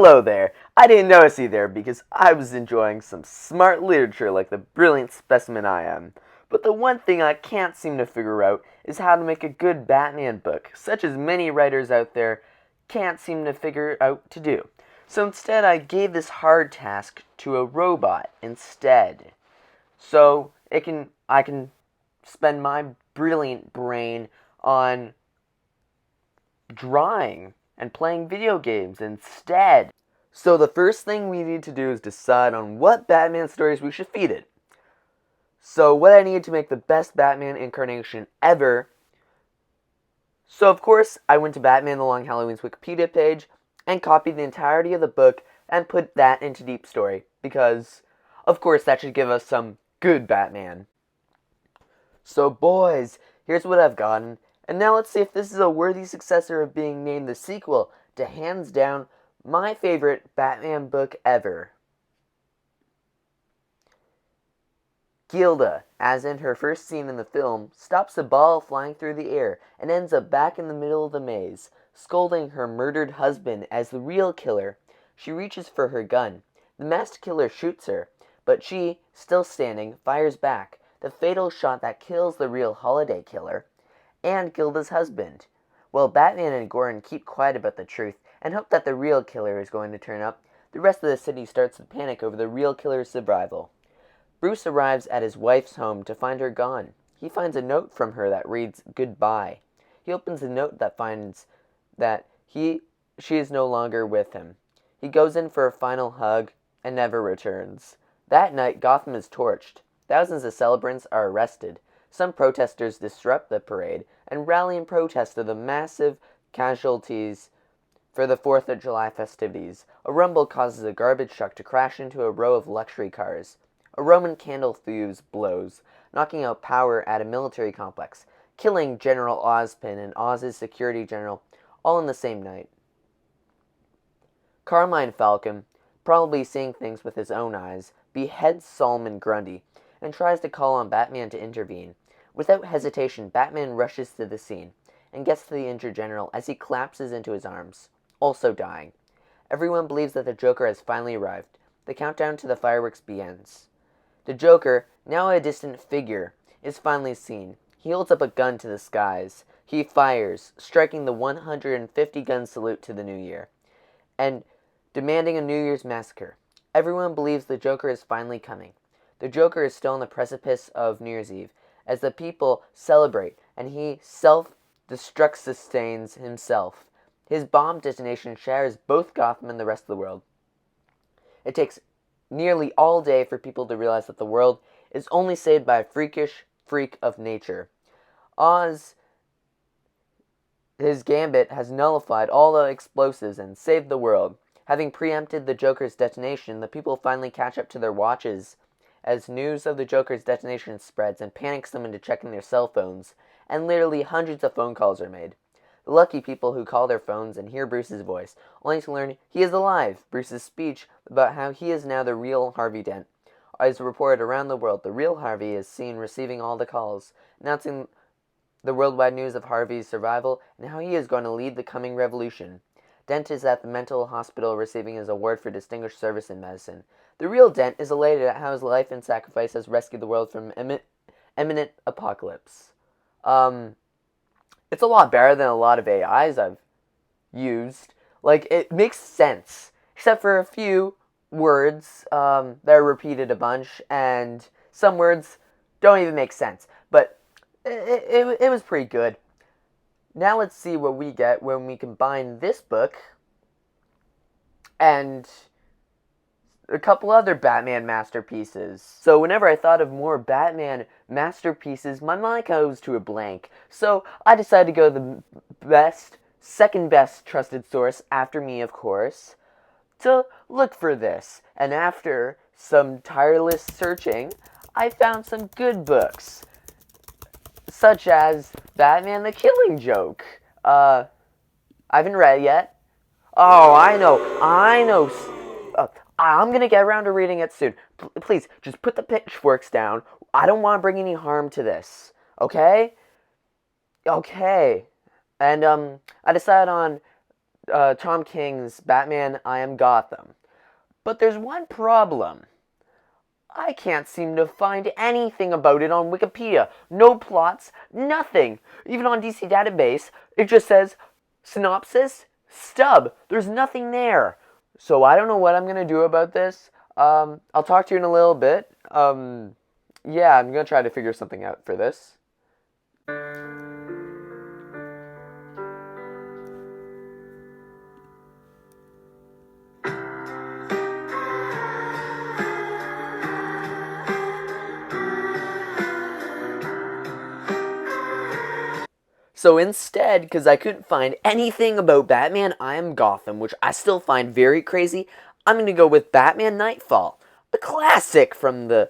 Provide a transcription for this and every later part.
Hello there. I didn't notice you there because I was enjoying some smart literature like the brilliant specimen I am. But the one thing I can't seem to figure out is how to make a good Batman book, such as many writers out there can't seem to figure out to do. So instead I gave this hard task to a robot instead. So I can spend my brilliant brain on drawing and playing video games instead. So the first thing we need to do is decide on what Batman stories we should feed it. So what I need to make the best Batman incarnation ever. So of course I went to Batman the Long Halloween's Wikipedia page and copied the entirety of the book and put that into Deep Story because of course that should give us some good Batman. So boys, here's what I've gotten. And now let's see if this is a worthy successor of being named the sequel to hands down my favorite Batman book ever. Gilda, as in her first scene in the film, stops a ball flying through the air and ends up back in the middle of the maze, scolding her murdered husband as the real killer. She reaches for her gun. The masked killer shoots her, but she, still standing, fires back, the fatal shot that kills the real Holiday Killer and Gilda's husband. While Batman and Gordon keep quiet about the truth and hope that the real killer is going to turn up, the rest of the city starts to panic over the real killer's survival. Bruce arrives at his wife's home to find her gone. He finds a note from her that reads, "Goodbye." He opens the note that finds that she is no longer with him. He goes in for a final hug and never returns. That night, Gotham is torched. Thousands of celebrants are arrested. Some protesters disrupt the parade and rally in protest of the massive casualties for the 4th of July festivities. A rumble causes a garbage truck to crash into a row of luxury cars. A Roman candle fuse blows, knocking out power at a military complex, killing General Ozpin and Oz's security general all in the same night. Carmine Falcon, probably seeing things with his own eyes, beheads Solomon Grundy and tries to call on Batman to intervene. Without hesitation, Batman rushes to the scene and gets to the injured general as he collapses into his arms, also dying. Everyone believes that the Joker has finally arrived. The countdown to the fireworks begins. The Joker, now a distant figure, is finally seen. He holds up a gun to the skies. He fires, striking the 150-gun salute to the new year, and demanding a New Year's massacre. Everyone believes the Joker is finally coming. The Joker is still on the precipice of New Year's Eve, as the people celebrate, and he self-destruct sustains himself. His bomb detonation shatters both Gotham and the rest of the world. It takes nearly all day for people to realize that the world is only saved by a freakish freak of nature. Oz, his gambit, has nullified all the explosives and saved the world. Having preempted the Joker's detonation, the people finally catch up to their watches as news of the Joker's detonation spreads and panics them into checking their cell phones, and literally hundreds of phone calls are made. The lucky people who call their phones and hear Bruce's voice, only to learn he is alive. Bruce's speech about how he is now the real Harvey Dent is reported around the world. The real Harvey is seen receiving all the calls, announcing the worldwide news of Harvey's survival and how he is going to lead the coming revolution. Dent is at the mental hospital receiving his award for distinguished service in medicine. The real Dent is elated at how his life and sacrifice has rescued the world from imminent apocalypse. It's a lot better than a lot of AIs I've used. Like, it makes sense, except for a few words that are repeated a bunch, and some words don't even make sense. But it was pretty good. Now let's see what we get when we combine this book and a couple other Batman masterpieces. So whenever I thought of more Batman masterpieces, my mind goes to a blank. So I decided to go the second best trusted source, after me of course, to look for this. And after some tireless searching, I found some good books, such as Batman the Killing Joke. I haven't read it yet. Oh, I know. I'm gonna get around to reading it soon. Please, just put the pitchforks down. I don't want to bring any harm to this. Okay? Okay. And, I decided on Tom King's Batman I Am Gotham. But there's one problem. I can't seem to find anything about it on Wikipedia. No plots, nothing. Even on DC Database, it just says synopsis, stub. There's nothing there. So I don't know what I'm going to do about this. I'll talk to you in a little bit. Yeah, I'm going to try to figure something out for this. So instead, because I couldn't find anything about Batman I Am Gotham, which I still find very crazy, I'm going to go with Batman Nightfall, a classic from the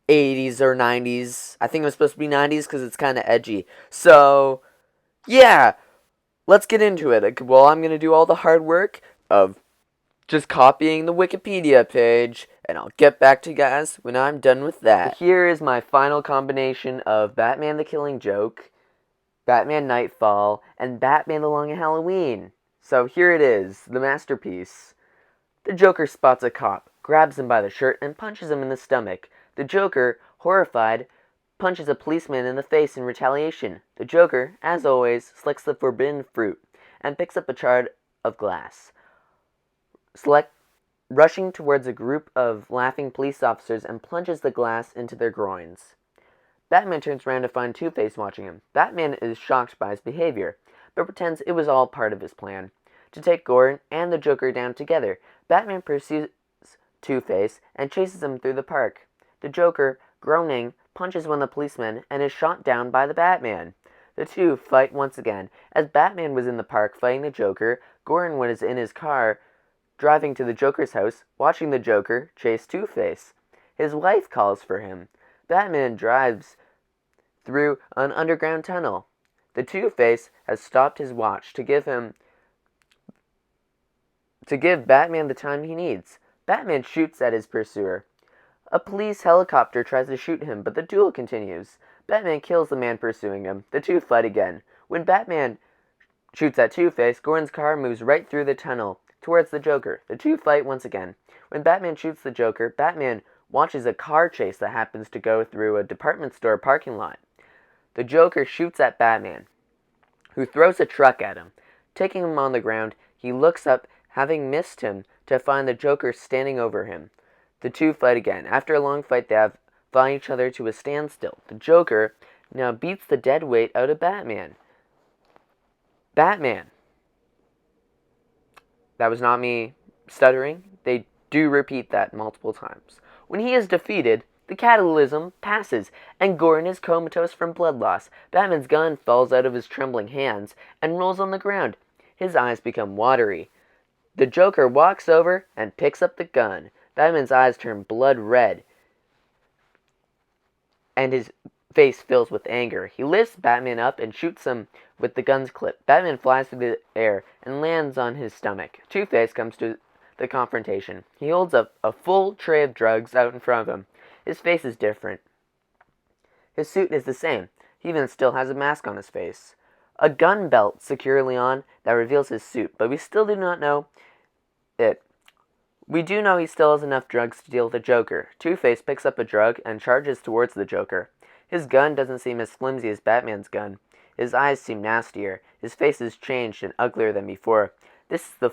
80s or 90s. I think it was supposed to be 90s because it's kind of edgy. So, yeah, let's get into it. Well, I'm going to do all the hard work of just copying the Wikipedia page, and I'll get back to you guys when I'm done with that. Here is my final combination of Batman the Killing Joke, Batman Nightfall, and Batman the Long Halloween. So here it is, the masterpiece. The Joker spots a cop, grabs him by the shirt, and punches him in the stomach. The Joker, horrified, punches a policeman in the face in retaliation. The Joker, as always, selects the forbidden fruit and picks up a shard of glass. Rushing towards a group of laughing police officers and plunges the glass into their groins. Batman turns around to find Two-Face watching him. Batman is shocked by his behavior, but pretends it was all part of his plan to take Gordon and the Joker down together. Batman pursues Two-Face and chases him through the park. The Joker, groaning, punches one of the policemen and is shot down by the Batman. The two fight once again. As Batman was in the park fighting the Joker, Gordon was in his car driving to the Joker's house, watching the Joker chase Two-Face. His wife calls for him. Batman drives through an underground tunnel. The Two-Face has stopped his watch to give Batman the time he needs. Batman shoots at his pursuer. A police helicopter tries to shoot him, but the duel continues. Batman kills the man pursuing him. The two fight again. When Batman shoots at Two-Face, Gordon's car moves right through the tunnel towards the Joker. The two fight once again. When Batman shoots the Joker, Batman watches a car chase that happens to go through a department store parking lot. The Joker shoots at Batman, who throws a truck at him. Taking him on the ground, he looks up, having missed him, to find the Joker standing over him. The two fight again. After a long fight, they fight each other to a standstill. The Joker now beats the dead weight out of Batman. Batman. That was not me stuttering. They do repeat that multiple times. When he is defeated, the catalysm passes, and Gordon is comatose from blood loss. Batman's gun falls out of his trembling hands and rolls on the ground. His eyes become watery. The Joker walks over and picks up the gun. Batman's eyes turn blood red, and his face fills with anger. He lifts Batman up and shoots him with the gun's clip. Batman flies through the air and lands on his stomach. Two-Face comes to the confrontation. He holds up a full tray of drugs out in front of him. His face is different. His suit is the same. He even still has a mask on his face. A gun belt securely on that reveals his suit, but we still do not know it. We do know he still has enough drugs to deal with the Joker. Two-Face picks up a drug and charges towards the Joker. His gun doesn't seem as flimsy as Batman's gun. His eyes seem nastier. His face is changed and uglier than before. This is the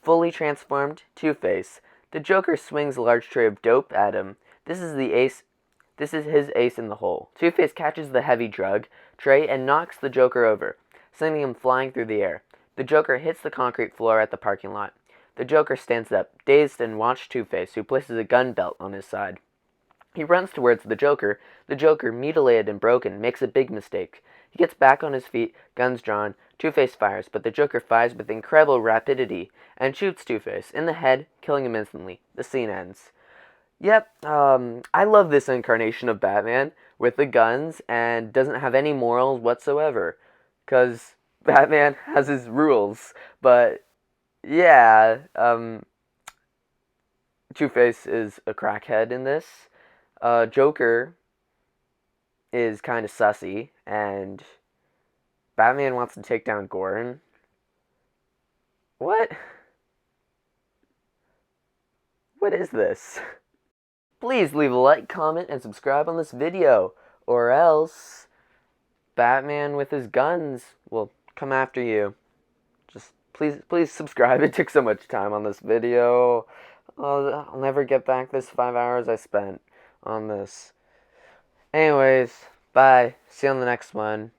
fully transformed Two-Face. The Joker swings a large tray of dope at him. This is his ace in the hole. Two-Face catches the heavy drug tray and knocks the Joker over, sending him flying through the air. The Joker hits the concrete floor at the parking lot. The Joker stands up, dazed, and watches Two-Face, who places a gun belt on his side. He runs towards the Joker. The Joker, mutilated and broken, makes a big mistake. He gets back on his feet, guns drawn. Two-Face fires, but the Joker fires with incredible rapidity and shoots Two-Face in the head, killing him instantly. The scene ends. Yep, I love this incarnation of Batman with the guns and doesn't have any morals whatsoever. Because Batman has his rules. But, yeah, Two-Face is a crackhead in this. Joker is kind of sussy, and Batman wants to take down Gordon. What? What is this? Please leave a like, comment, and subscribe on this video, or else Batman with his guns will come after you. Just please subscribe. It took so much time on this video. I'll never get back this 5 hours I spent on this. Anyways, bye. See you on the next one.